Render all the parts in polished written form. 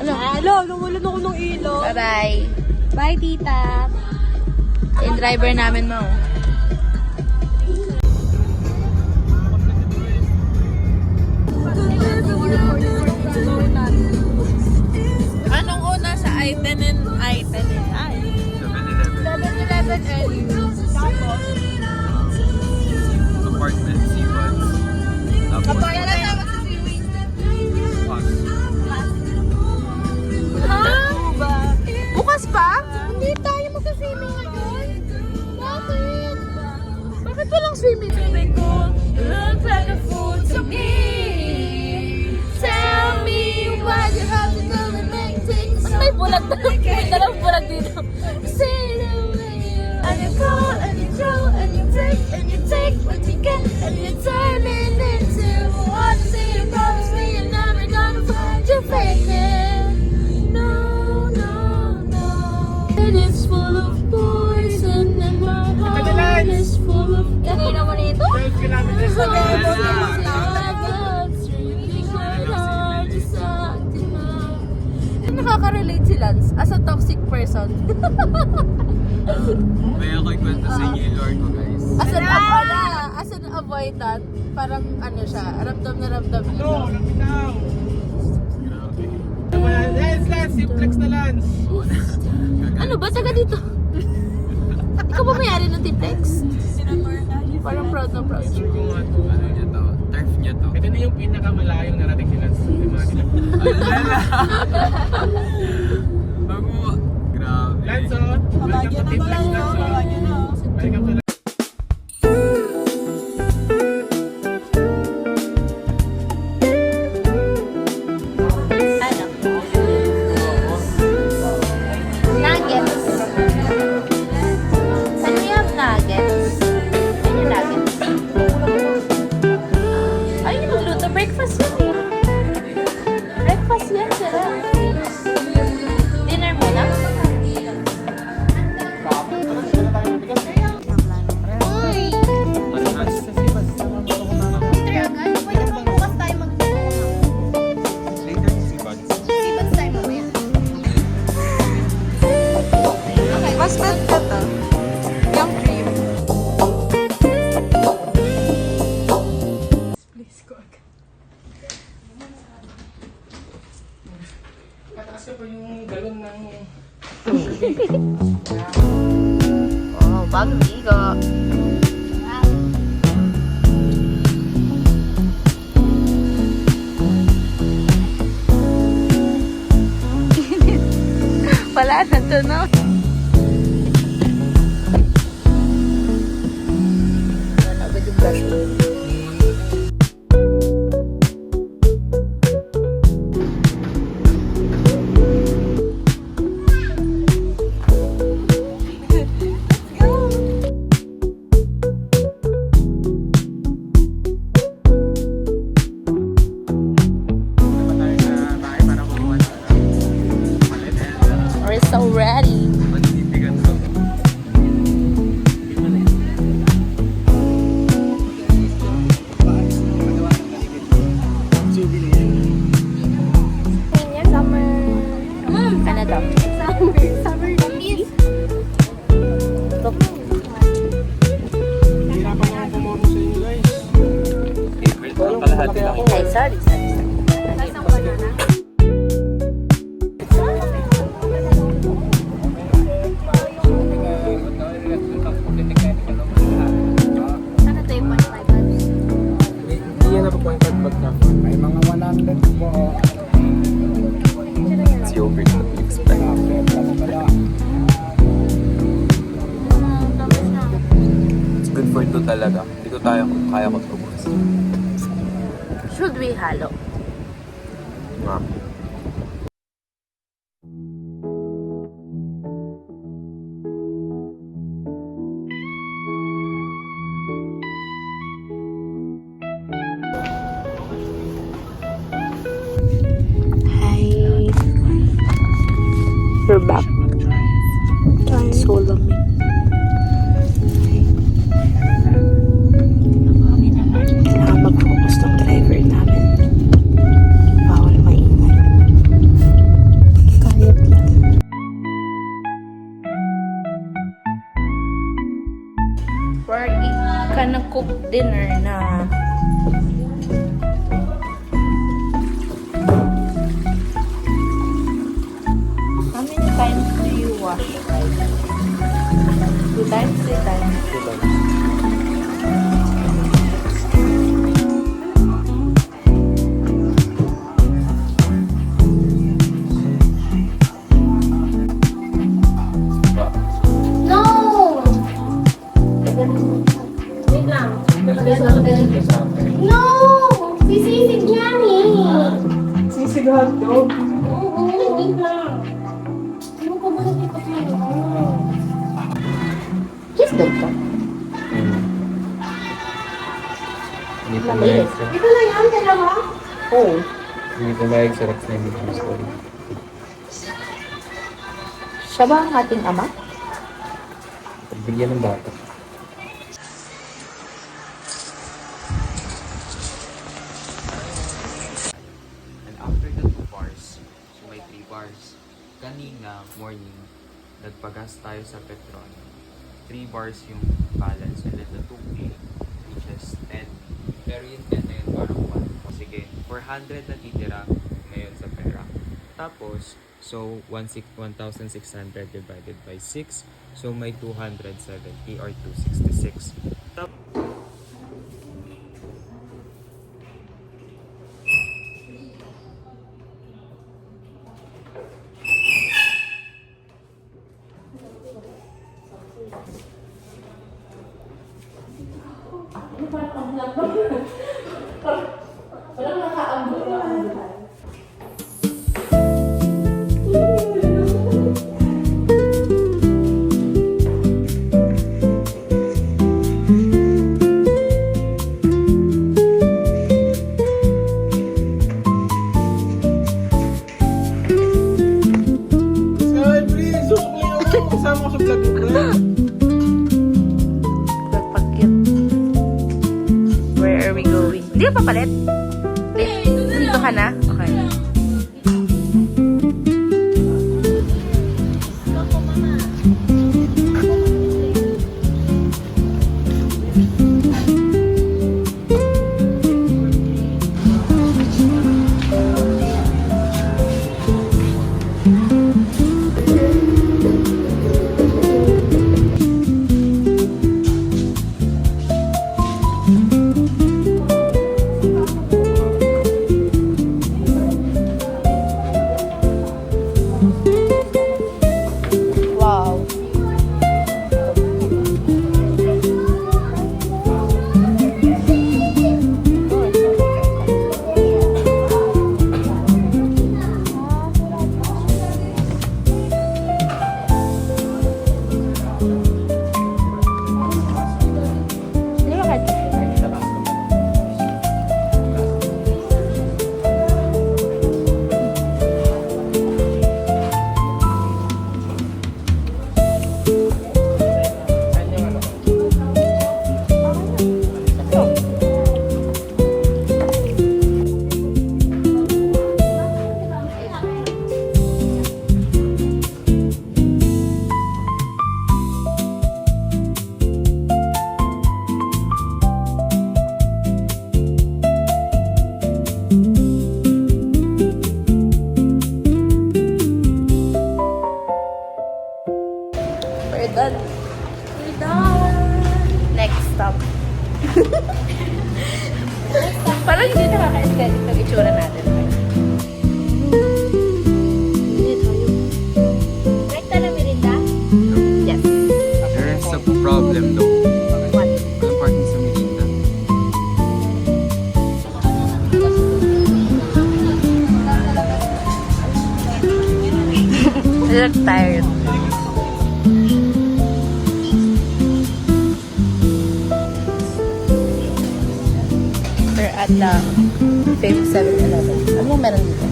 Hello, nawalan ako ng ilaw. Bye-bye. Bye, tita. Yung driver namin mo. Anong una sa I-10 and I-10 and I? 7-Eleven early. Tapos? Apartment, seabuds. Apartment. Ha? Bukas pa? Hindi tayo magsa-swimming ngayon. Bakit? Bakit walang swimming? Sabi ko, look like a fool to me. Tell me why you have to go and make things so. May bulag na. May dalawang bulag dito. Say the way you and you go and you throw and you take what you get and you turn it into what you say. You promise me you're never gonna find your faking. No, no, no. It is full of poison and my heart is full of. Kanina mo nito? 12 kilometers na Nakaka-relate si Lance as a toxic person. May ako'y kwento sa inyo yung Lord ko, guys. As an avoidant, parang ano siya, ramdam na ramdam niya. No, nakitaw! Lance, simplex na Lance! Ano ba? Taga dito? Ikaw ba may-ari ng Tiplex? Parang proud na proud siya. Ano niya to? Turf niya to. Ito na yung pinakamalayong narating ni Lance. Bago, grabe. Lance, welcome to Tiplex, Lance. Welcome to Nuggets. Can we have nuggets? Ano yung nuggets? Ay, yung magluto. Breakfast yan eh. Breakfast yan sila. Dinner muna? Uy! Later, seabuds. Mas bad ka to. Yung cream. Pataas ka pa yung galon ng... Oh, bagong ligo. Wala na to, no? Wala ba yung brush? We're so ready. Magtitigan ko. Summer. Ano daw? Summer cookies. Hirapan ako pumoto sa inyo, guys. April, parang kalahati lang. Ay, sorry. Ano to yung 45 bucks? Hindi yan na-appointed pagka. May mga 100 po. It's yogurt na to expect. It's good for two talaga. Hindi ko kaya ko tubukas. Should we halo? Wow. Hi. We're back. So long. Kailangan mag-focus ng driver namin. Bawal maingay. dinner na. How many times do you wash? 2 times, 3 times. No! Wait lang. No! Sisisig yan eh. Sisig hotdog. Oo, wait lang. Ano ko ba nakita ko? Kiss dog to. Hindi pumayag sa... Ito na yan, dalawa? Oh. Hindi pumayag sa Rex na video story. Siya ba ang ating ama? Pagbigyan ng bata. And after the 2 bars, so may 3 bars. Kanina, morning, nagpagas tayo sa Petron. 3 bars yung balance and then the 2K, which is 10. Pero yung 10 na yun parang 1. Sige, 400 na titira ngayon sa pera. Tapos, so 1,600 divided by 6. So may 270 or 266. Ay, please, susukli ako. Kasama ko sa vlog ko. Pag-cute. Where are we going? Hindi ka papalit? Dito ka na? Okay. Wow. Hindi ba kahit we're done. We're done. Next stop. Parang hindi nakaka-aesthetic ng itsura natin. Right na merinda? Yes. There is a problem though. What? Walang parking sa Merinda. I look tired. We're at the famous 7-Eleven. Ano yung meron dito?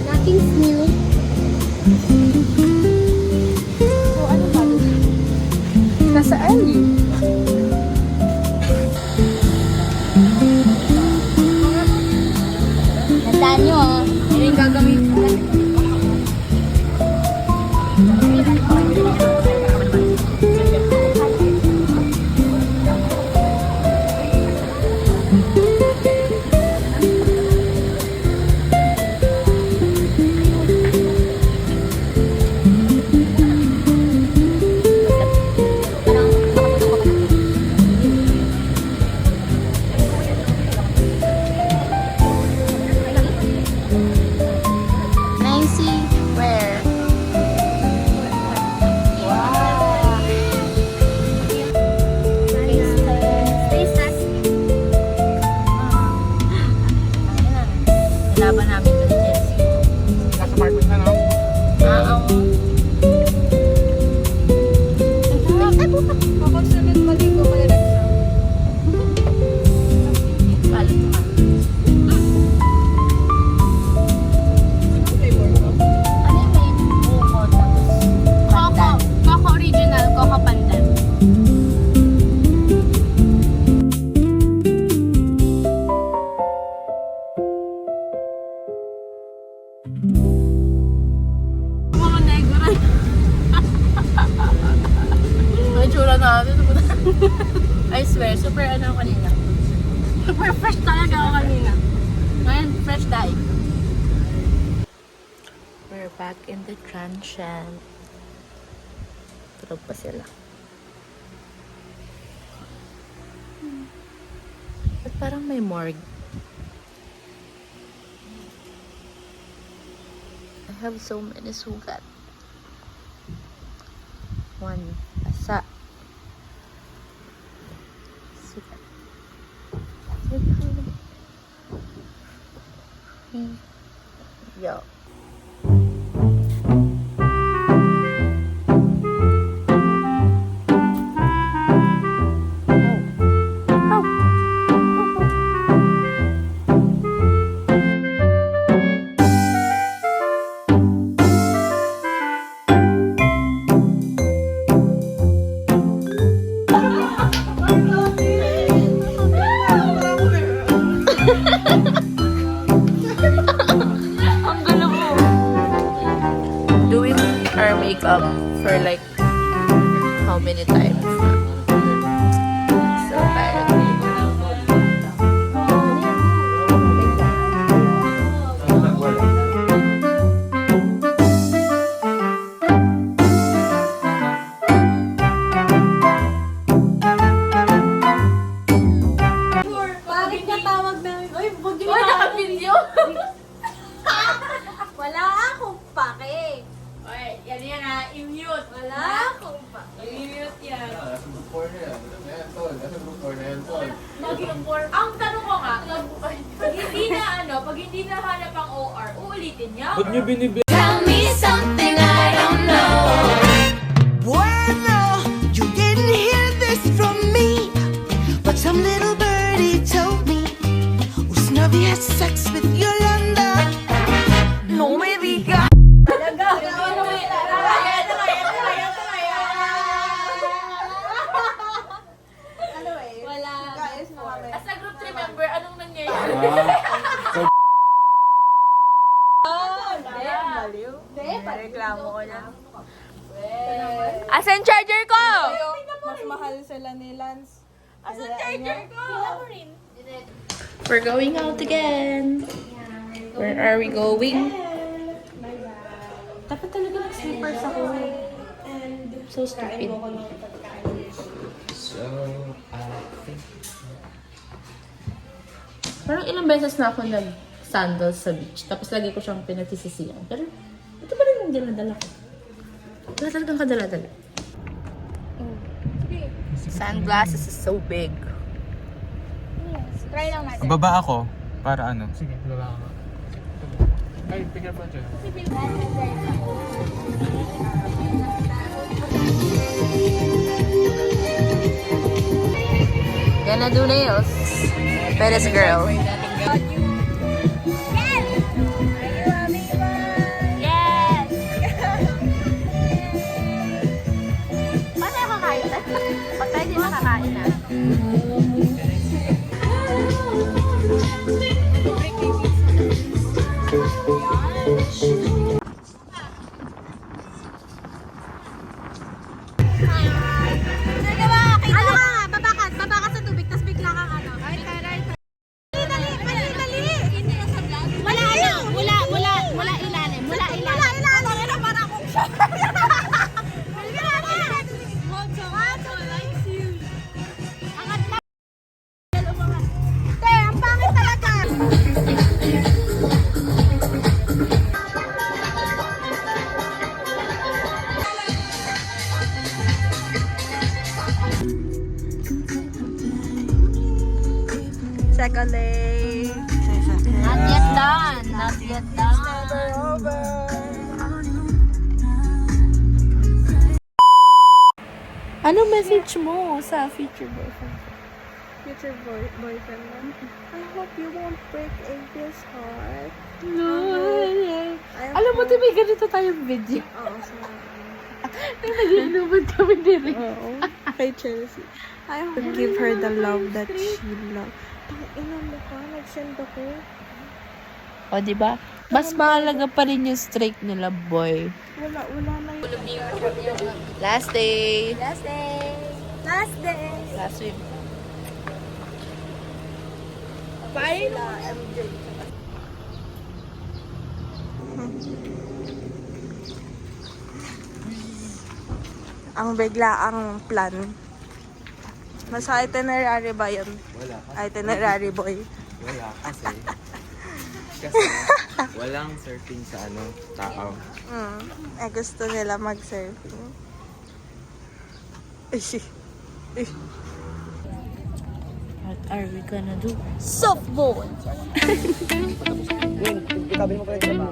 Nothing's new. So, ano ba? Nasa alley. Tandaan nyo ah. Yun yung gagawin ko. I swear, super ano ako kanina. Super fresh talaga ako kanina. Ngayon, fresh dye. We're back in the transient. Tulog pa sila. At parang may morgue. I have so many sugat. One, asa. Sugat. Sugat. Yo. Doing our makeup for like how many times na. So tired. Bakit ka tawag namin? Uy, wag niyo Uy, naka-video! Wala akong pake. Uy, yan na, i-mute. Wala akong pake. I-mute yan. Nasa group 4 na yan. Ayan, tol. Nasa group 4 na yan, tol. Ang tanong ko nga, pag hindi na pag hindi na hanap ang OR, uulitin niya. Ba't niyo binibigyan? Tell me something I don't know. Bueno, you didn't hear this from me, but some little birdie told me Usnavi had sex with Yolanda. No me diga. Wala. As a group member, anong nangyayari? Reklamo ko na. Asan charger ko? Mas mahal sila ni Lance. Asan charger ko? We're going out again. Where are we going? Dapat talaga mag-slippers ako. So stupid. So, think Parang ilang beses na ako nag-sandals sa beach. Tapos lagi ko siyang pinagsisisiyan. Pero ito pa rin yung dinadala ko. Wala talagang kadala-dala. Sunglasses is so big. Try lang natin. baba ako para ano? Sige, baba ka. Ay, pick up dyan. Gonna do nails. Beres girl. Yes! Paano yung kakain? Pag tayo di makakain na. Ano ka nga? Baba ka sa tubig, tapos bigla kang ano. Dali! Wala ilalim. Wala ilalim. Ano para akong siya? Te, ang pangit talaga. Second day. Not yet done. Not yet done. Ano message mo sa future boyfriend? Future boyfriend mo. I hope you won't break April's heart. No. Alam mo, may ganito tayong video. Oo, sa Nag-inuman kami din. Oo. Kay Chelsea. I hope you give her the love that she loves. Ina mo ka, nag-send ako. O, diba? Mas mahalaga pa rin yung streak nila, boy. Wala na yun. Last day. Last day. Last day. Last week. Bye. Ang biglaang plan. Nasa itinerary ba yun? Wala. Itinerary boy. Wala kasi walang surfing sa tao. Gusto nila mag-surfing. What are we gonna do? Softball! Itabi mo pa rin ba?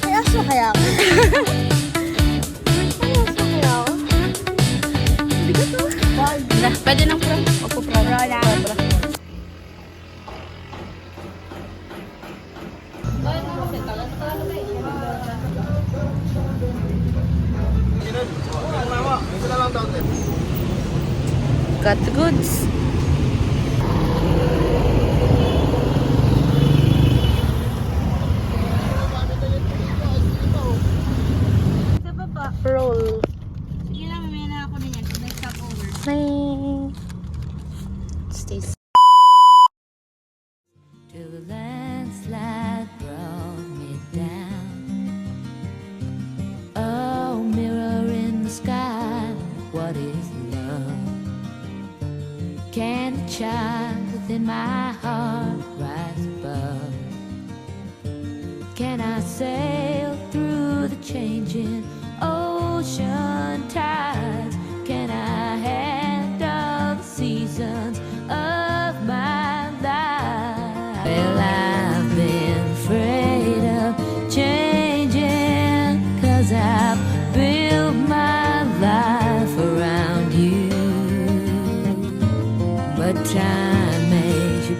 May aso kaya ako? May aso kaya ako? Pwede nang pro. Opo, pro. Got the goods. Roll. Sige lang, mamaya na ako na yan. Next stop over. Bye. Stay safe. Till the landslide brought me down. Oh, mirror in the sky, what is love? Can the child within my heart rise above? Can I sail through the changing ocean tides? Can I handle the seasons of my life? Well, I've been afraid of changing, 'cause I've built my life around you. But time makes you